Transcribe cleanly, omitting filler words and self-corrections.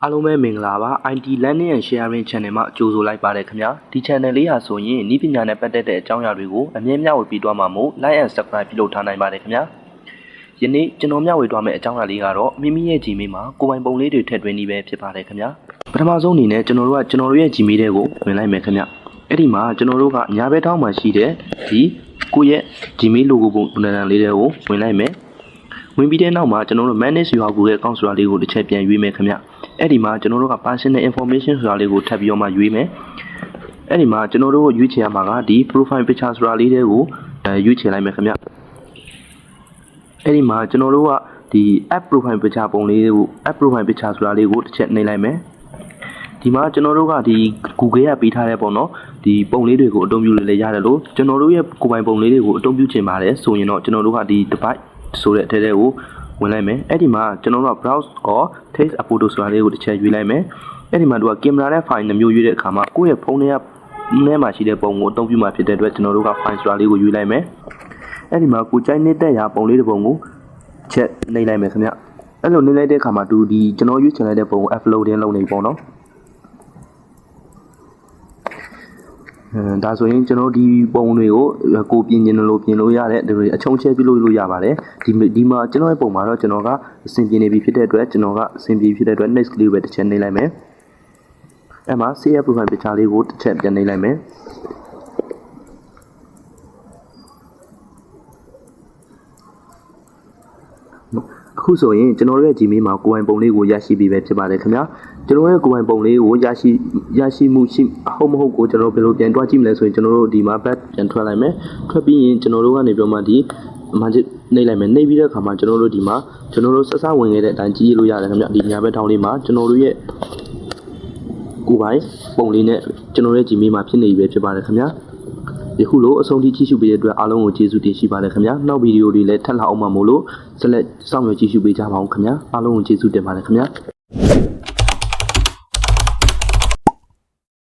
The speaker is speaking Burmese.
အားလုံးပဲမင်္ဂလာပါ IT Learning and Sharing Channel မှာကြိုဆိုလိုက်ပါတယ်ခင်ဗျာဒီ channel လေးဟာဆိုရင်ဤပညာနဲ့ပတ်သက်တဲ့အကြောင်းအရာတွေကိုအမြဲမျှဝေပြီးသွားမှာမို့ Like and Subscribe ပြုလုပ်ထားနိုင်ပါတယ်ခင်ဗျာယနေ့ကျွန်တော်မျှဝေသွားမယ့်အကြောင်းအရာလေးကတော့မိမိရဲ့ Gmail မှာကိုယ်ပိုင်ပုံလေးတွေထည့်သွင်းနေပဲဖြစ်ပါတယ်ခင်ဗျာပထမဆုံးအနေနဲ့ကျွန်တော်တို့ရဲ့ Gmail တွေကိုဝင်လိုက်မယ်ခင်ဗျာအဲ့ဒီမှာကျွန်တော်တို့ကညာဘက်ထောင်းမှာရှိတဲ့ဒီကိုယ့်ရဲ့ Gmail logo ပုံစံလေးတွေကိုဝင်လိုက်မယ်ဝင်ပြီးတဲ့နောက်မှာကျွန်တော်တို့ manage your Google account ဆိုတာလေးကိုတစ်ချက်ပြန်ရွေးမယ်ခင်ဗျအဲ့ဒီမှာကျွန်တော်တို့က personal information ဆိုတာလေးကိုထပ်ပြီးတော့မှရွေးမယ်အဲ့ဒီမှာကျွန်တော်တို့ရွေးချယ်ရမှာကဒီ profile picture ဆိုတာလေးတွေကိုရွေးချယ်လိုက်မယ်ခင်ဗျအဲ့ဒီမှာကျွန်တော်တို့ကဒီ app profile picture ပုံလေးကို app profile picture ဆိုတာလေးကိုတစ်ချက်နှိပ်လိုက်မယ်ဒီမှာကျွန်တော်တို့ကဒီ Google ကပေးထားတဲ့ပေါ့နော်ဒီပုံလေးတွေကိုအသုံးပြုလို့လည်းရတယ်လို့ကျွန်တော်တို့ရဲ့ကိုယ်ပိုင်ပုံလေးတွေကိုအသုံးပြုချင်ပါတယ်ဆိုရင်တော့ကျွန်တော်တို့ကဒီ device ဆိုတဲ့အထဲကိုဝင်လိုက်မယ်အဲ့ဒီမှာကျွန်တော်တို့က browse or take a photo ဆိုတာလေးကိုတစ်ချက်ရွေးလိုက်မယ်အဲ့ဒီမှာတို့ကကင်မရာနဲ့ file နှမျိုးရွေးတဲ့အခါမှာကိုယ့်ရဲ့ဖုန်းထဲမှာရှိတဲ့ပုံကိုအသုံးပြုမှာဖြစ်တဲ့အတွက်ကျွန်တော်တို့က file ဆိုတာလေးကိုရွေးလိုက်မယ်အဲ့ဒီမှာကိုကြိုက်နေတဲ့ရာပုံလေးတစ်ပုံကိုချက်နှိပ်လိုက်မယ်ခင်ဗျအဲ့လိုနှိပ်လိုက်တဲ့အခါမှာဒီကျွန်တော်ရွေးချယ်လိုက်တဲ့ပုံကို uploading လုပ်နေပေါ့နော်ဒါဆိုရင်ကျွန်တော်ဒီပုံတွေကိုကိုပြင်ကျင်လို့ပြင်လို့ရတဲ့အချုံချဲပြလို့ရပါတယ်ဒီမှာကျွန်တော်ရဲ့ပုံမှာတော့ကျွန်တော်ကအဆင်ပြေနေပြီဖြစ်တဲ့အတွက်ကျွန်တော်ကအဆင်ပြေဖြစ်တဲ့အတွက် next လေးပဲတစ်ချက်နှိပ်လိုက်မယ်အဲ့မှာ save profile picture လေးကိုတစ်ချက်ပြန်နှိပ်လိုက်မယ်အခုဆိုရင်ကျွန်တော်ရဲ့ Gmail မှာကိုယ်ပိုင်ပုံလေးကိုရရှိပြီပဲဖြစ်ပါတယ်ခင်ဗျာကျွန်တော်ရဲ့ကိုယ်ပိုင်ပုံလေးကိုရရှိမှုရှိဟုတ်မဟုတ်ကိုကျွန်တော်ဘယ်လိုပြန်တွားကြည့်မလဲဆိုရင်ကျွန်တော်တို့ဒီမှာ back ပြန်ထွက်လိုက်မယ်ထွက်ပြီးရင်ကျွန်တော်တို့ကနေပြီးမှဒီမှနှိပ်လိုက်မယ်နှိပ်ပြီးတဲ့အခါမှာကျွန်တော်တို့ဒီမှာကျွန်တော်တို့ဆက်စဝင်ခဲ့တဲ့အတိုင်းကြည့်လို့ရတယ်ခင်ဗျာဒီညာဘက်ထောင်းလေးမှာကျွန်တော်တို့ရဲ့ကိုယ်ပိုင်ပုံလေးနဲ့ကျွန်တော်ရဲ့ Gmail မှာဖြစ်နေပြီပဲဖြစ်ပါတယ်ခင်ဗျာဒီခုလိုအဆုံးထိကြည့်ရှုပေးတဲ့အတွက်အားလုံးကိုကျေးဇူးတင်ရှိပါတယ်ခင်ဗျာနောက်ဗီဒီယိုတွေလည်းထပ်လာအောင်မှာမို့လို့ဆက်လက်စောင့်မျှော်ကြည့်ရှုပေးကြပါဦးခင်ဗျာအားလုံးကိုကျေးဇူးတင်ပါတယ်ခင်ဗျာ